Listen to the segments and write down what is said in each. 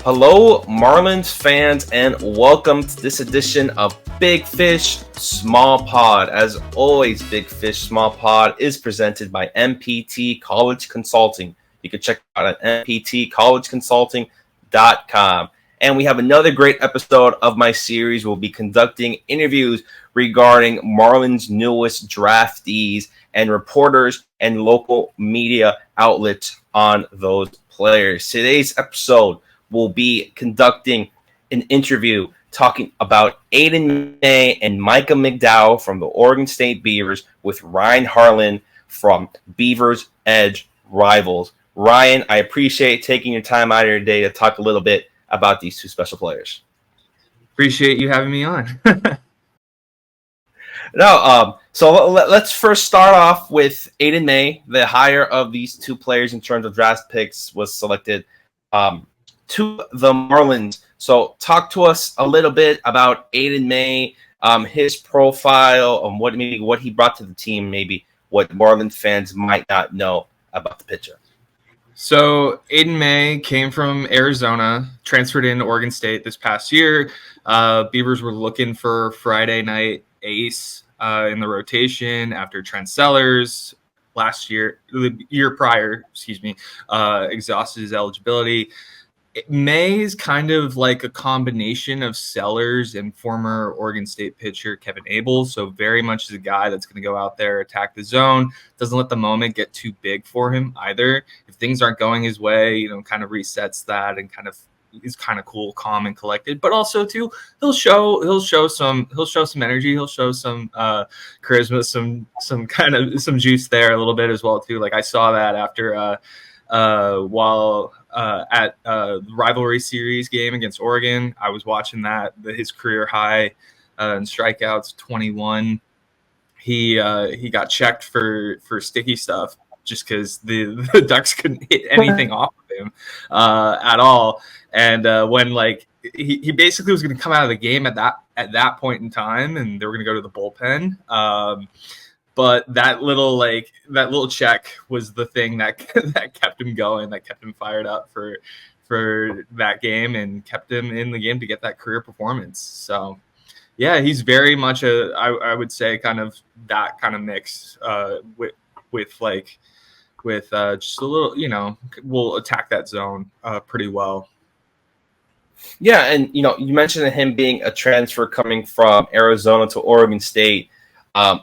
Hello, Marlins fans, and welcome to this edition of Big Fish, Small Pod. As always, Big Fish, Small Pod is presented by MPT College Consulting. You can check it out at mptcollegeconsulting.com. And we have another great episode of my series. We'll be conducting interviews regarding Marlins' newest draftees and reporters and local media outlets on those players. Today's episode will be conducting an interview talking about Aiden May and Micah McDowell from the Oregon State Beavers with Ryan Harlan from Beavers Edge Rivals. Ryan, I appreciate taking your time out of your day to talk a little bit about these two special players. Appreciate you having me on. So let's first start off with Aiden May. The higher of these two players in terms of draft picks was selected to the Marlins. So talk to us a little bit about Aiden May, his profile, and what he brought to the team, maybe what Marlins fans might not know about the pitcher. So Aiden May came from Arizona, transferred into Oregon State this past year. Beavers were looking for Friday night ace in the rotation after Trent Sellers the year prior, exhausted his eligibility. May is kind of like a combination of Sellers and former Oregon State pitcher Kevin Abel. So very much is a guy that's going to go out there, attack the zone, doesn't let the moment get too big for him either. If things aren't going his way, kind of resets that and kind of is kind of cool, calm and collected. But also too, he'll show some energy, he'll show some charisma, some juice there a little bit as well too. Like I saw that after while at the rivalry series game against Oregon. I was watching his career high in strikeouts, 21. He got checked for sticky stuff just because the Ducks couldn't hit anything off of him at all. And when he basically was going to come out of the game at that point in time, and they were going to go to the bullpen. But that little check was the thing that kept him going, that kept him fired up for that game and kept him in the game to get that career performance. So, yeah, he's very much I would say kind of that kind of mix with just a little, we'll attack that zone pretty well. Yeah, and you mentioned him being a transfer coming from Arizona to Oregon State.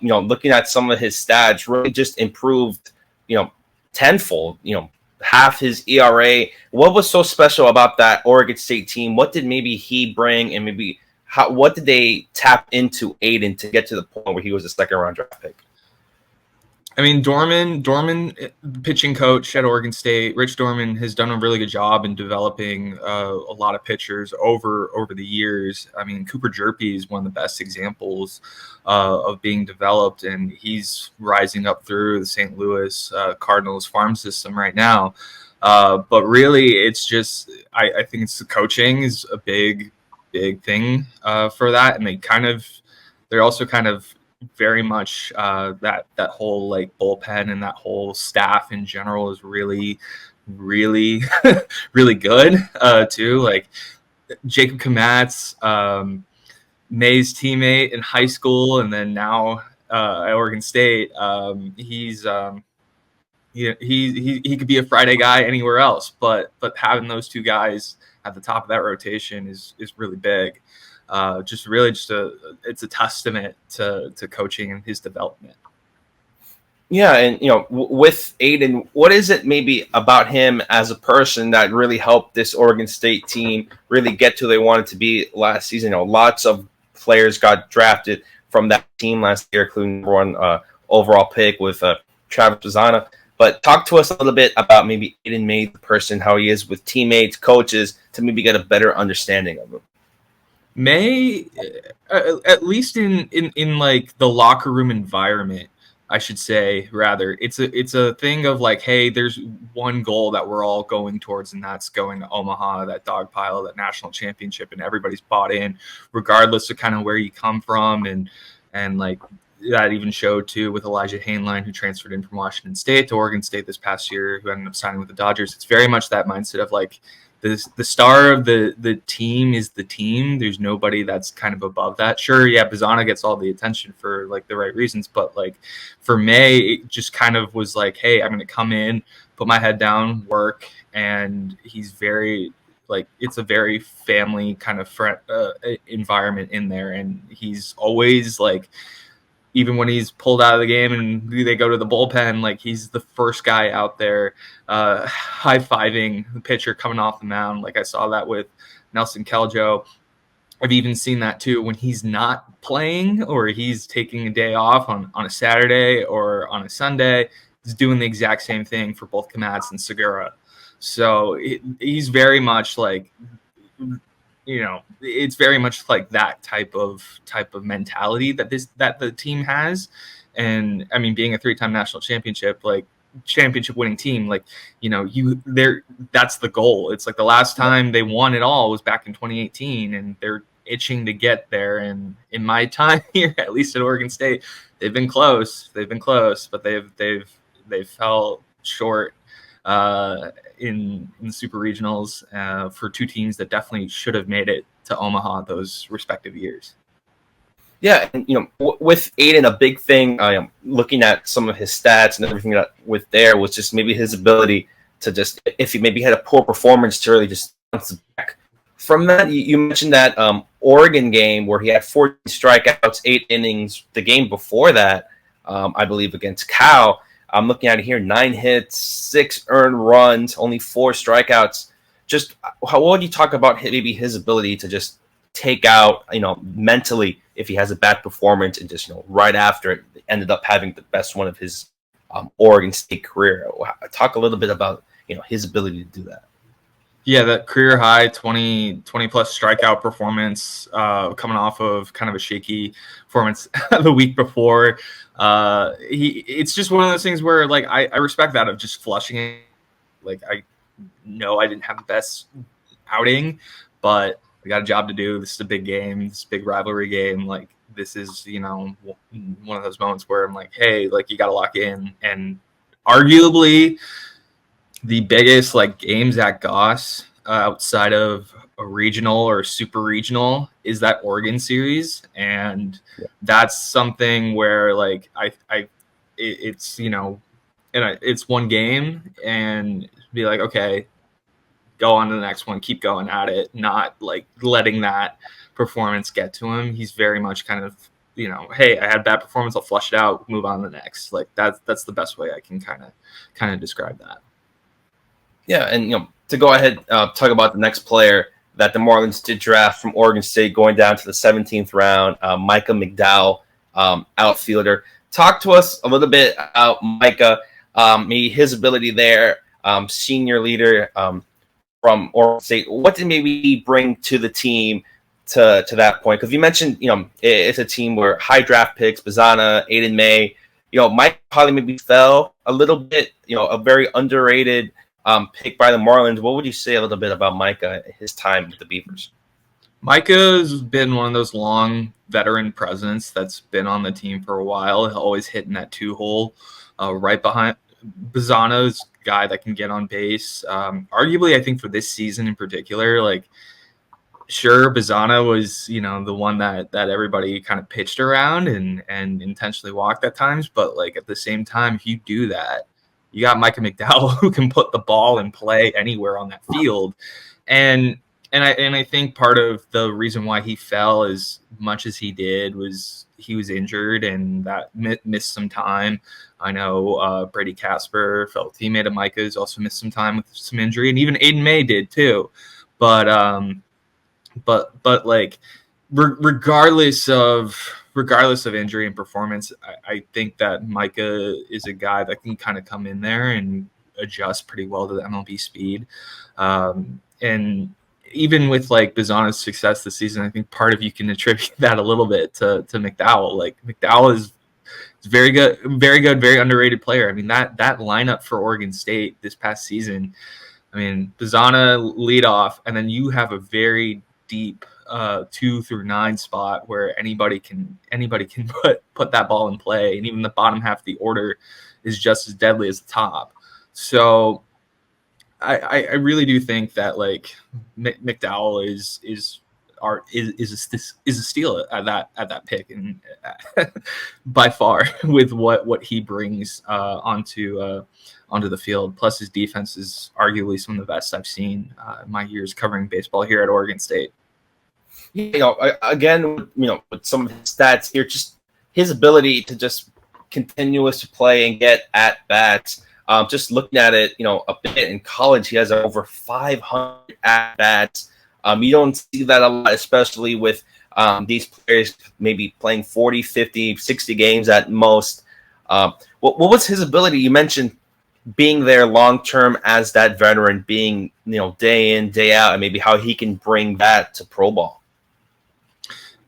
Looking at some of his stats, really just improved, tenfold, half his ERA. What was so special about that Oregon State team? What did maybe he bring, and maybe what did they tap into Aiden to get to the point where he was a second-round draft pick? I mean, Dorman, pitching coach at Oregon State, Rich Dorman has done a really good job in developing a lot of pitchers over the years. I mean, Cooper Jerpy is one of the best examples of being developed, and he's rising up through the St. Louis Cardinals farm system right now. But really, it's just I think it's the coaching is a big thing for that, and they're also kind of very much that whole bullpen and that whole staff in general is really really really good too. Like Jacob Kamatz, May's teammate in high school and then now at Oregon State, he could be a Friday guy anywhere else, but having those two guys at the top of that rotation is really big. It's a testament to coaching and his development. Yeah, and with Aiden, what is it maybe about him as a person that really helped this Oregon State team really get to where they wanted to be last season? Lots of players got drafted from that team last year, including number one overall pick with Travis Pizzana. But talk to us a little bit about maybe Aiden May, the person, how he is with teammates, coaches, to maybe get a better understanding of him. May, at least in the locker room environment, I should say, rather, it's a thing of hey, there's one goal that we're all going towards, and that's going to Omaha, that dog pile, that national championship, and everybody's bought in, regardless of kind of where you come from, and that even showed too with Elijah Hainline, who transferred in from Washington State to Oregon State this past year, who ended up signing with the Dodgers. It's very much that mindset of the star of the team is the team. There's nobody that's kind of above that. Sure, yeah, Bazana gets all the attention for like the right reasons, but like for May, it just kind of was like, hey, I'm going to come in, put my head down, work, and he's very like it's a very family kind of environment in there, and he's always like. Even when he's pulled out of the game and they go to the bullpen, like he's the first guy out there high-fiving the pitcher coming off the mound. Like I saw that with Nelson Keljo. I've even seen that too when he's not playing or he's taking a day off on a Saturday or on a Sunday. He's doing the exact same thing for both Komatsu and Segura. So he's very much like it's very much like that type of mentality that the team has. And I mean, being a 3-time national championship winning team, like, that's the goal. It's like the last time they won it all was back in 2018, and they're itching to get there. And in my time here, at least at Oregon State, they've been close, but they've fell short in the super regionals for two teams that definitely should have made it to Omaha those respective years. Yeah, and with Aiden, a big thing, looking at some of his stats and everything that with there was just maybe his ability to just, if he maybe had a poor performance, to really just bounce back from that. You mentioned that Oregon game where he had 14 strikeouts, 8 innings. The game before that, I believe against Cal, I'm looking at it here, 9 hits, 6 earned runs, only 4 strikeouts. Just what would you talk about maybe his ability to just take out, mentally if he has a bad performance and just, right after it ended up having the best one of his Oregon State career. Talk a little bit about, his ability to do that. Yeah, that career high 20 plus strikeout performance coming off of kind of a shaky performance the week before. It's just one of those things where like I respect that of just flushing it. Like I know I didn't have the best outing, but we got a job to do. This is a big game. This is a big rivalry game. Like this is, one of those moments where I'm like, hey, like you got to lock in. And arguably the biggest like games at Goss outside of a regional or super regional is that Oregon series. And that's something where like it's, it's one game and be like, okay, go on to the next one, keep going at it, not like letting that performance get to him. He's very much kind of, hey, I had a bad performance, I'll flush it out, move on to the next. Like that's the best way I can kind of describe that. Yeah, and to go ahead talk about the next player that the Marlins did draft from Oregon State, going down to the 17th round, Micah McDowell, outfielder. Talk to us a little bit about Micah, maybe his ability there, senior leader from Oregon State. What did maybe he bring to the team to that point? Because you mentioned, it's a team where high draft picks, Bazana, Aiden May, Mike probably maybe fell a little bit, a very underrated pick by the Marlins. What would you say a little bit about Micah, his time with the Beavers? Micah's been one of those long veteran presence that's been on the team for a while, always hitting that 2-hole right behind Bazana's guy that can get on base. Arguably, I think for this season in particular, like sure, Bazana was, the one that everybody kind of pitched around and intentionally walked at times. But like at the same time, if you do that, you got Micah McDowell who can put the ball in play anywhere on that field. And I think part of the reason why he fell as much as he did was he was injured and that missed some time. I know Brady Casper, fellow teammate of Micah's, also missed some time with some injury, and even Aiden May did too. But like regardless of injury and performance, I think that Micah is a guy that can kind of come in there and adjust pretty well to the MLB speed. And even with like Bazana's success this season, I think part of you can attribute that a little bit to McDowell. Like McDowell is very good, very underrated player. I mean, that lineup for Oregon State this past season, I mean, Bazana lead off, and then you have a very deep 2 through 9 spot where anybody can put that ball in play, and even the bottom half of the order is just as deadly as the top. So I really do think that like McDowell is a steal at that pick, and by far with what he brings onto the field. Plus, his defense is arguably some of the best I've seen in my years covering baseball here at Oregon State. Again, with some of his stats here, just his ability to just continuous to play and get at bats. Just looking at it, a bit in college, he has over 500 at bats. You don't see that a lot, especially with these players maybe playing 40, 50, 60 games at most. What was his ability? You mentioned being there long term as that veteran, being day in, day out, and maybe how he can bring that to pro ball.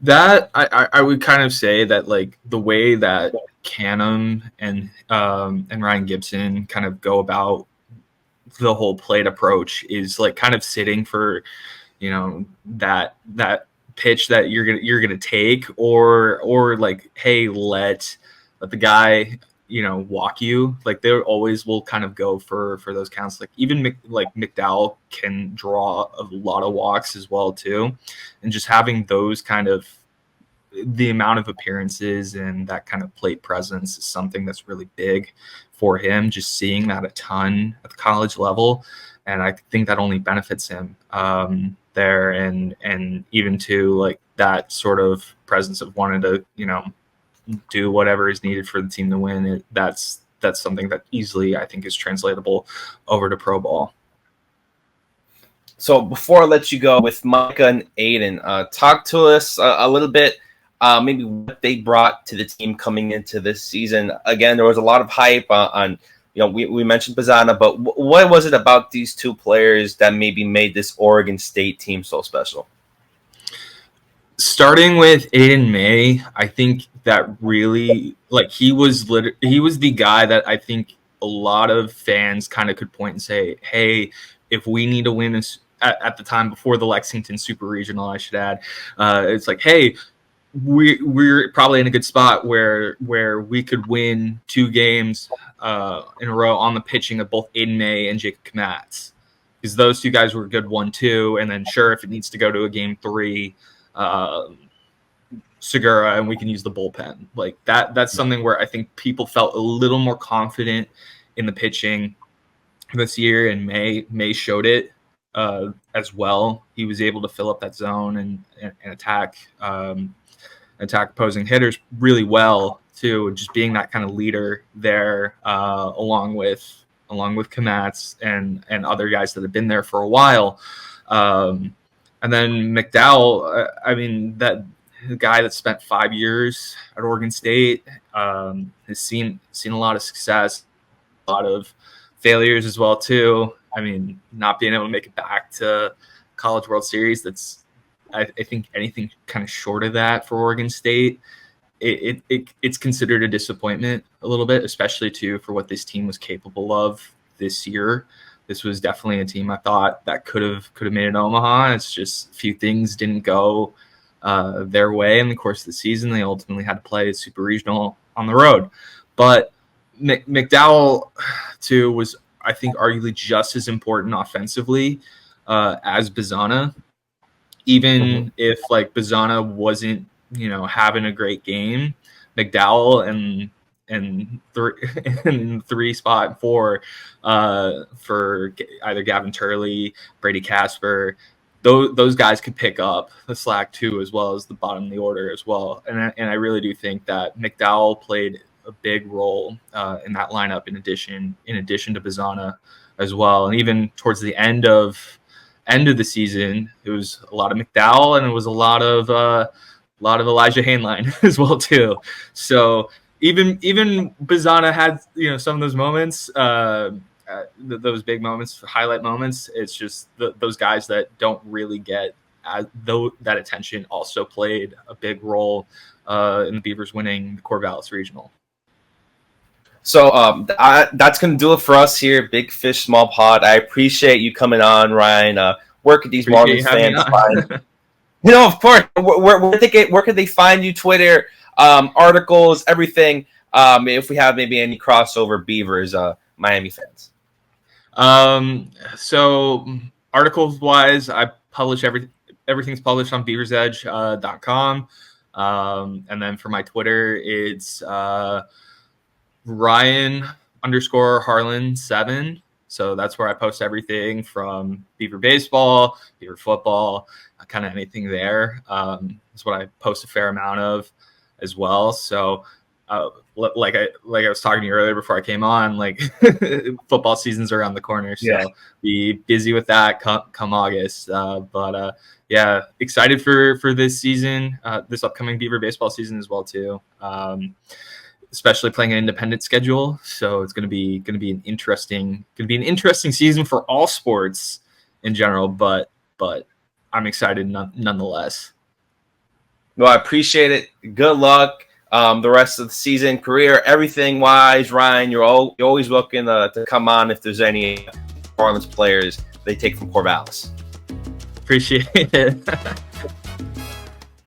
That I would kind of say that like the way that Canham and Ryan Gibson kind of go about the whole plate approach is like kind of sitting for that pitch that you're gonna take, or like, hey, let the guy walk you. Like they always will kind of go for those counts. Like even McDowell can draw a lot of walks as well too, and just having those kind of the amount of appearances and that kind of plate presence is something that's really big for him. Just seeing that a ton at the college level, and I think that only benefits him there, and even to like that sort of presence of wanting to do whatever is needed for the team to win. That's something that easily I think is translatable over to pro ball. So before I let you go, with Micah and Aiden, talk to us a little bit, maybe what they brought to the team coming into this season. Again, there was a lot of hype on we mentioned Bazana, but what was it about these two players that maybe made this Oregon State team so special? Starting with Aiden May, I think that really, like, he was the guy that I think a lot of fans kind of could point and say, hey, if we need to win this at the time before the Lexington Super Regional, I should add, it's like, hey, we're probably in a good spot where we could win 2 games in a row on the pitching of both Aiden May and Jacob Kmatz, because those 2 guys were good 1-2, and then sure, if it needs to go to a game 3, Segura, and we can use the bullpen. Like that's something where I think people felt a little more confident in the pitching this year, and May showed it as well. He was able to fill up that zone and attack opposing hitters really well too, just being that kind of leader there, along with Kmatz and other guys that have been there for a while. And then McDowell, I mean, that the guy that spent 5 years at Oregon State, has seen a lot of success, a lot of failures as well too. I mean, not being able to make it back to College World Series, that's I think anything kind of short of that for Oregon State, it's considered a disappointment a little bit, especially too for what this team was capable of this year. This was definitely a team I thought that could have made it Omaha. It's just a few things didn't go their way in the course of the season. They ultimately had to play a Super Regional on the road. But McDowell, too, was, I think, arguably just as important offensively as Bazana. Even if, like, Bazana wasn't, having a great game, McDowell and 3 spot 4 for either Gavin Turley, Brady Casper, those guys could pick up the slack too, as well as the bottom of the order as well. And I really do think that McDowell played a big role in that lineup in addition to Bazana as well. And even towards the end of the season, it was a lot of McDowell and it was a lot of Elijah Hainline as well too. So even Bazana had some of those moments, those big moments, highlight moments. It's just those guys that don't really get that attention also played a big role in the Beavers winning the Corvallis Regional. So that's going to do it for us here, Big Fish, Small Pod. I appreciate you coming on, Ryan. Where could these Marlins fans find? Of course. Where could they find you? Twitter, articles, everything. If we have maybe any crossover Beavers, Miami fans. So articles wise, I publish everything's published on beaversedge.com. And then for my Twitter, it's Ryan_Harlan7. So that's where I post everything from Beaver baseball, Beaver football, kind of anything there. That's what I post a fair amount of as well. So like I was talking to you earlier before I came on, like football season's around the corner. So be busy with that come August. Yeah, excited for this season, this upcoming Beaver baseball season as well too. Especially playing an independent schedule, so it's going to be an interesting season for all sports in general. But I'm excited nonetheless. Well, I appreciate it. Good luck the rest of the season, career, everything wise. Ryan, you're always welcome to come on if there's any Marlins players they take from Corvallis. Appreciate it.